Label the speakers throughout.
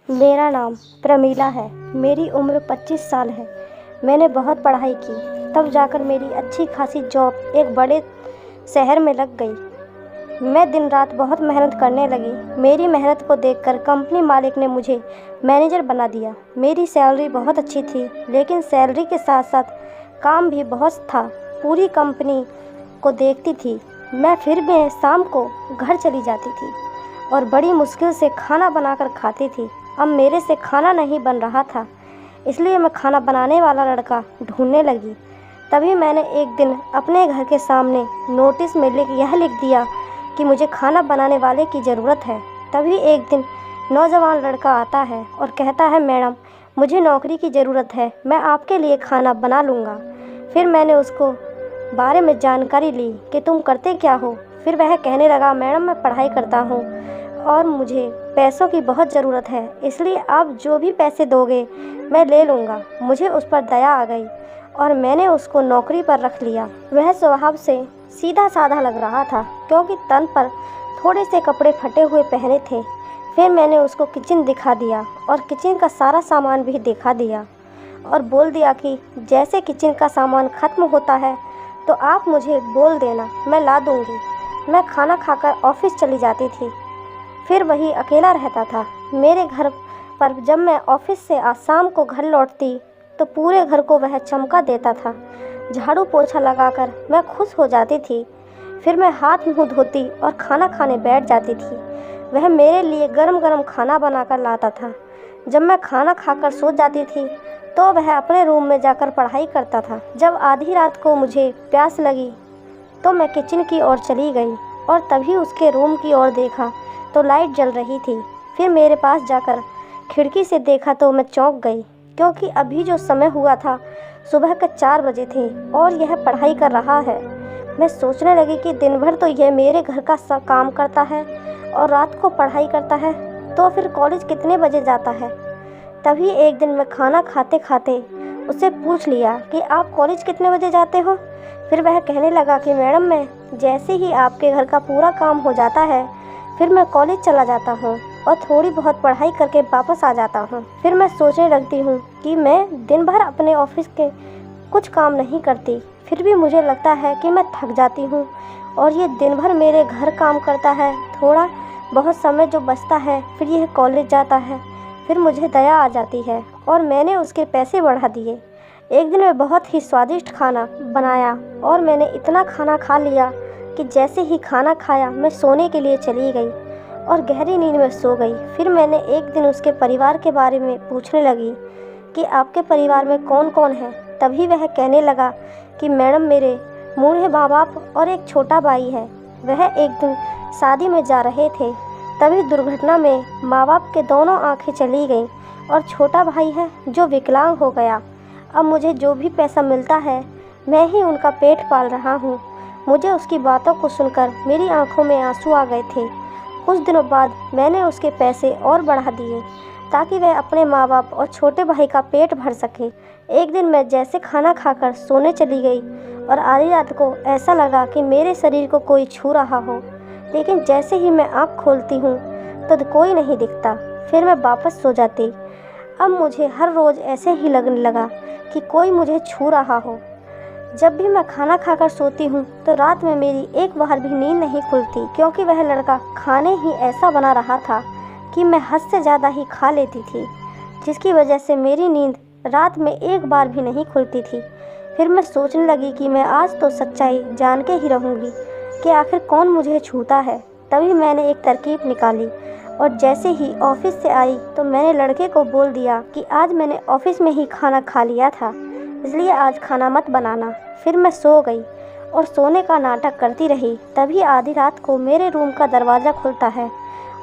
Speaker 1: मेरा नाम प्रमीला है। मेरी उम्र 25 साल है। मैंने बहुत पढ़ाई की, तब जाकर मेरी अच्छी खासी जॉब एक बड़े शहर में लग गई। मैं दिन रात बहुत मेहनत करने लगी। मेरी मेहनत को देखकर कंपनी मालिक ने मुझे मैनेजर बना दिया। मेरी सैलरी बहुत अच्छी थी, लेकिन सैलरी के साथ साथ काम भी बहुत था। पूरी कंपनी को देखती थी मैं, फिर भी शाम को घर चली जाती थी और बड़ी मुश्किल से खाना बनाकर खाती थी। अब मेरे से खाना नहीं बन रहा था, इसलिए मैं खाना बनाने वाला लड़का ढूंढने लगी। तभी मैंने एक दिन अपने घर के सामने नोटिस में यह लिख दिया कि मुझे खाना बनाने वाले की ज़रूरत है। तभी एक दिन नौजवान लड़का आता है और कहता है, मैडम मुझे नौकरी की ज़रूरत है, मैं आपके लिए खाना बना लूँगा। फिर मैंने उसको बारे में जानकारी ली कि तुम करते क्या हो। फिर वह कहने लगा, मैडम मैं पढ़ाई करता हूँ और मुझे पैसों की बहुत ज़रूरत है, इसलिए आप जो भी पैसे दोगे मैं ले लूँगा। मुझे उस पर दया आ गई और मैंने उसको नौकरी पर रख लिया। वह स्वभाव से सीधा साधा लग रहा था, क्योंकि तन पर थोड़े से कपड़े फटे हुए पहने थे। फिर मैंने उसको किचन दिखा दिया और किचन का सारा सामान भी दिखा दिया और बोल दिया कि जैसे किचन का सामान ख़त्म होता है तो आप मुझे बोल देना, मैं ला दूँगी। मैं खाना खाकर ऑफिस चली जाती थी, फिर वही अकेला रहता था। मेरे घर पर जब मैं ऑफिस से शाम को घर लौटती तो पूरे घर को वह चमका देता था। झाड़ू पोछा लगाकर मैं खुश हो जाती थी। फिर मैं हाथ मुंह धोती और खाना खाने बैठ जाती थी। वह मेरे लिए गरम गरम खाना बनाकर लाता था। जब मैं खाना खाकर सो जाती थी तो वह अपने रूम में जाकर पढ़ाई करता था। जब आधी रात को मुझे प्यास लगी तो मैं किचन की ओर चली गई और तभी उसके रूम की ओर देखा तो लाइट जल रही थी। फिर मेरे पास जाकर खिड़की से देखा तो मैं चौंक गई, क्योंकि अभी जो समय हुआ था सुबह के 4 बजे थे और यह पढ़ाई कर रहा है। मैं सोचने लगी कि दिन भर तो यह मेरे घर का काम करता है और रात को पढ़ाई करता है, तो फिर कॉलेज कितने बजे जाता है। तभी एक दिन मैं खाना खाते खाते उससे पूछ लिया कि आप कॉलेज कितने बजे जाते हो। फिर वह कहने लगा कि मैडम मैं जैसे ही आपके घर का पूरा काम हो जाता है फिर मैं कॉलेज चला जाता हूँ और थोड़ी बहुत पढ़ाई करके वापस आ जाता हूँ। फिर मैं सोचने लगती हूँ कि मैं दिन भर अपने ऑफिस के कुछ काम नहीं करती, फिर भी मुझे लगता है कि मैं थक जाती हूँ और ये दिन भर मेरे घर काम करता है। थोड़ा बहुत समय जो बचता है फिर यह कॉलेज जाता है। फिर मुझे दया आ जाती है और मैंने उसके पैसे बढ़ा दिए। एक दिन मैं बहुत ही स्वादिष्ट खाना बनाया और मैंने इतना खाना खा लिया कि जैसे ही खाना खाया मैं सोने के लिए चली गई और गहरी नींद में सो गई। फिर मैंने एक दिन उसके परिवार के बारे में पूछने लगी कि आपके परिवार में कौन कौन है। तभी वह कहने लगा कि मैडम मेरे बूढ़े माँ बाप और एक छोटा भाई है। वह एक दिन शादी में जा रहे थे, तभी दुर्घटना में माँ बाप के दोनों आंखें चली गईं और छोटा भाई है जो विकलांग हो गया। अब मुझे जो भी पैसा मिलता है मैं ही उनका पेट पाल रहा हूँ। मुझे उसकी बातों को सुनकर मेरी आंखों में आंसू आ गए थे। कुछ दिनों बाद मैंने उसके पैसे और बढ़ा दिए ताकि वह अपने माँ बाप और छोटे भाई का पेट भर सके। एक दिन मैं जैसे खाना खाकर सोने चली गई और आधी रात को ऐसा लगा कि मेरे शरीर को कोई छू रहा हो, लेकिन जैसे ही मैं आँख खोलती हूँ तो कोई नहीं दिखता। फिर मैं वापस सो जाती। अब मुझे हर रोज़ ऐसे ही लगने लगा कि कोई मुझे छू रहा हो। जब भी मैं खाना खाकर सोती हूँ तो रात में मेरी एक बार भी नींद नहीं खुलती, क्योंकि वह लड़का खाने ही ऐसा बना रहा था कि मैं हद से ज़्यादा ही खा लेती थी, जिसकी वजह से मेरी नींद रात में एक बार भी नहीं खुलती थी। फिर मैं सोचने लगी कि मैं आज तो सच्चाई जान के ही रहूँगी कि आखिर कौन मुझे छूता है। तभी मैंने एक तरकीब निकाली और जैसे ही ऑफिस से आई तो मैंने लड़के को बोल दिया कि आज मैंने ऑफिस में ही खाना खा लिया था, इसलिए आज खाना मत बनाना। फिर मैं सो गई और सोने का नाटक करती रही। तभी आधी रात को मेरे रूम का दरवाज़ा खुलता है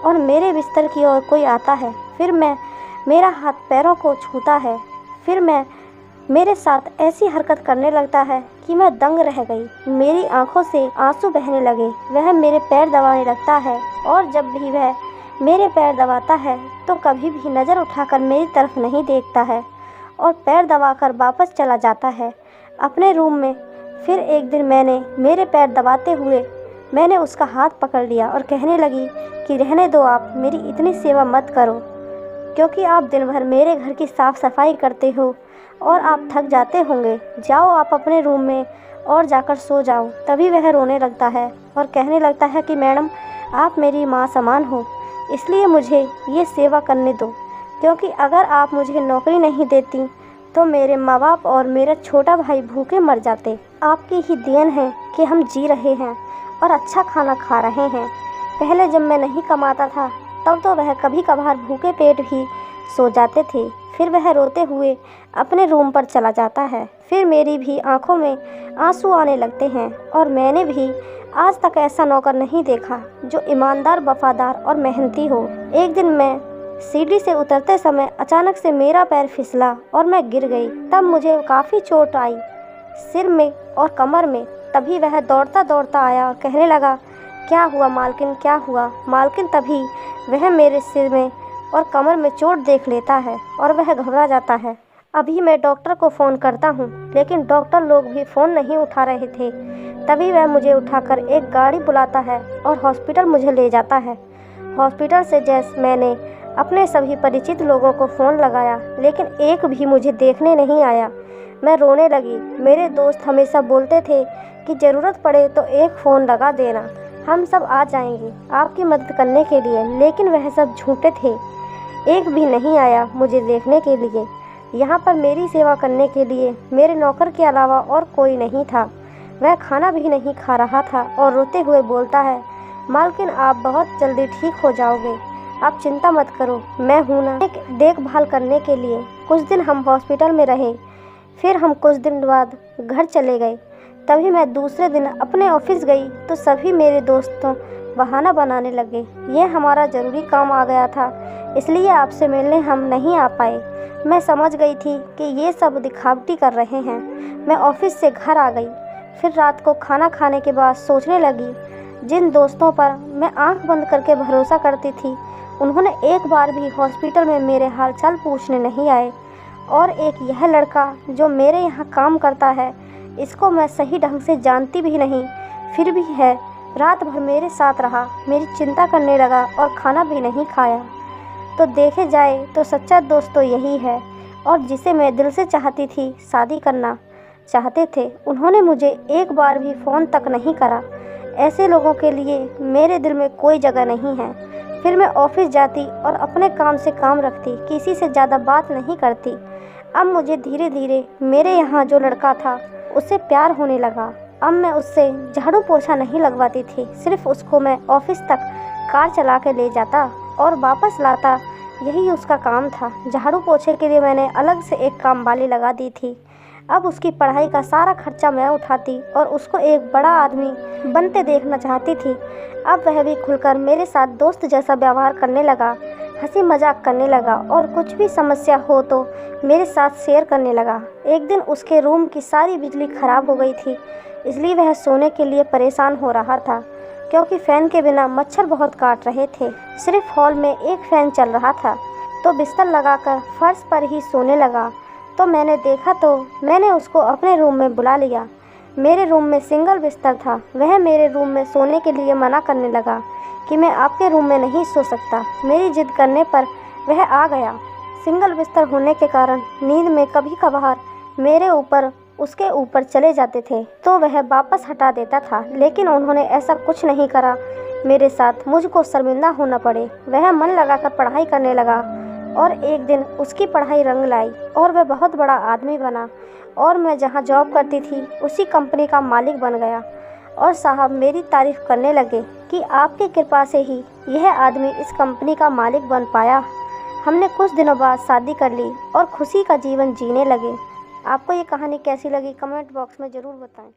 Speaker 1: और मेरे बिस्तर की ओर कोई आता है। फिर मेरा हाथ पैरों को छूता है। फिर मेरे साथ ऐसी हरकत करने लगता है कि मैं दंग रह गई। मेरी आंखों से आंसू बहने लगे। वह मेरे पैर दबाने लगता है और जब भी वह मेरे पैर दबाता है तो कभी भी नज़र उठाकर मेरी तरफ नहीं देखता है और पैर दबाकर वापस चला जाता है अपने रूम में। फिर एक दिन मेरे पैर दबाते हुए मैंने उसका हाथ पकड़ लिया और कहने लगी कि रहने दो, आप मेरी इतनी सेवा मत करो। क्योंकि आप दिन भर मेरे घर की साफ़ सफाई करते हो और आप थक जाते होंगे। जाओ आप अपने रूम में और जाकर सो जाओ। तभी वह रोने लगता है और कहने लगता है कि मैडम, आप मेरी माँ समान हो, इसलिए मुझे ये सेवा करने दो, क्योंकि अगर आप मुझे नौकरी नहीं देती तो मेरे माँ बाप और मेरा छोटा भाई भूखे मर जाते। आपकी ही देन है कि हम जी रहे हैं और अच्छा खाना खा रहे हैं। पहले जब मैं नहीं कमाता था तब तो वह कभी कभार भूखे पेट भी सो जाते थे। फिर वह रोते हुए अपने रूम पर चला जाता है। फिर मेरी भी आंखों में आंसू आने लगते हैं और मैंने भी आज तक ऐसा नौकर नहीं देखा जो ईमानदार, वफादार और मेहनती हो। एक दिन मैं सीढ़ी से उतरते समय अचानक से मेरा पैर फिसला और मैं गिर गई। तब मुझे काफ़ी चोट आई सिर में और कमर में। तभी वह दौड़ता दौड़ता आया और कहने लगा, क्या हुआ मालकिन, क्या हुआ मालकिन। तभी वह मेरे सिर में और कमर में चोट देख लेता है और वह घबरा जाता है। अभी मैं डॉक्टर को फ़ोन करता हूँ, लेकिन डॉक्टर लोग भी फ़ोन नहीं उठा रहे थे। तभी वह मुझे उठाकर एक गाड़ी बुलाता है और हॉस्पिटल मुझे ले जाता है। हॉस्पिटल से जैसे मैंने अपने सभी परिचित लोगों को फ़ोन लगाया, लेकिन एक भी मुझे देखने नहीं आया। मैं रोने लगी। मेरे दोस्त हमेशा बोलते थे कि ज़रूरत पड़े तो एक फ़ोन लगा देना, हम सब आ जाएंगे आपकी मदद करने के लिए, लेकिन वह सब झूठे थे। एक भी नहीं आया मुझे देखने के लिए। यहाँ पर मेरी सेवा करने के लिए मेरे नौकर के अलावा और कोई नहीं था। वह खाना भी नहीं खा रहा था और रोते हुए बोलता है, मालकिन आप बहुत जल्दी ठीक हो जाओगे, आप चिंता मत करो, मैं हूँ ना देखभाल करने के लिए। कुछ दिन हम हॉस्पिटल में रहे, फिर हम कुछ दिन बाद घर चले गए। तभी मैं दूसरे दिन अपने ऑफिस गई तो सभी मेरे दोस्तों बहाना बनाने लगे, ये हमारा ज़रूरी काम आ गया था, इसलिए आपसे मिलने हम नहीं आ पाए। मैं समझ गई थी कि ये सब दिखावटी कर रहे हैं। मैं ऑफिस से घर आ गई। फिर रात को खाना खाने के बाद सोचने लगी, जिन दोस्तों पर मैं आंख बंद करके भरोसा करती थी, उन्होंने एक बार भी हॉस्पिटल में मेरे हालचाल पूछने नहीं आए। और एक यह लड़का जो मेरे यहाँ काम करता है, इसको मैं सही ढंग से जानती भी नहीं, फिर भी है रात भर मेरे साथ रहा, मेरी चिंता करने लगा और खाना भी नहीं खाया। तो देखे जाए तो सच्चा दोस्त तो यही है, और जिसे मैं दिल से चाहती थी, शादी करना चाहते थे, उन्होंने मुझे एक बार भी फ़ोन तक नहीं करा। ऐसे लोगों के लिए मेरे दिल में कोई जगह नहीं है। फिर मैं ऑफिस जाती और अपने काम से काम रखती, किसी से ज़्यादा बात नहीं करती। अब मुझे धीरे धीरे मेरे यहाँ जो लड़का था उससे प्यार होने लगा। अब मैं उससे झाड़ू पोछा नहीं लगवाती थी, सिर्फ उसको मैं ऑफिस तक कार चला के ले जाता और वापस लाता, यही उसका काम था। झाड़ू पोछे के लिए मैंने अलग से एक काम वाली लगा दी थी। अब उसकी पढ़ाई का सारा खर्चा मैं उठाती और उसको एक बड़ा आदमी बनते देखना चाहती थी। अब वह भी खुलकर मेरे साथ दोस्त जैसा व्यवहार करने लगा, हंसी मजाक करने लगा और कुछ भी समस्या हो तो मेरे साथ शेयर करने लगा। एक दिन उसके रूम की सारी बिजली खराब हो गई थी, इसलिए वह सोने के लिए परेशान हो रहा था, क्योंकि फ़ैन के बिना मच्छर बहुत काट रहे थे। सिर्फ हॉल में एक फ़ैन चल रहा था, तो बिस्तर लगाकर फर्श पर ही सोने लगा। तो मैंने देखा तो मैंने उसको अपने रूम में बुला लिया। मेरे रूम में सिंगल बिस्तर था। वह मेरे रूम में सोने के लिए मना करने लगा कि मैं आपके रूम में नहीं सो सकता। मेरी जिद करने पर वह आ गया। सिंगल बिस्तर होने के कारण नींद में कभी कभार मेरे ऊपर उसके ऊपर चले जाते थे, तो वह वापस हटा देता था, लेकिन उन्होंने ऐसा कुछ नहीं करा मेरे साथ, मुझको शर्मिंदा होना पड़े। वह मन लगाकर पढ़ाई करने लगा और एक दिन उसकी पढ़ाई रंग लाई और वह बहुत बड़ा आदमी बना और मैं जहाँ जॉब करती थी उसी कंपनी का मालिक बन गया। और साहब मेरी तारीफ़ करने लगे कि आपकी कृपा से ही यह आदमी इस कंपनी का मालिक बन पाया। हमने कुछ दिनों बाद शादी कर ली और खुशी का जीवन जीने लगे। आपको ये कहानी कैसी लगी कमेंट बॉक्स में ज़रूर बताएं।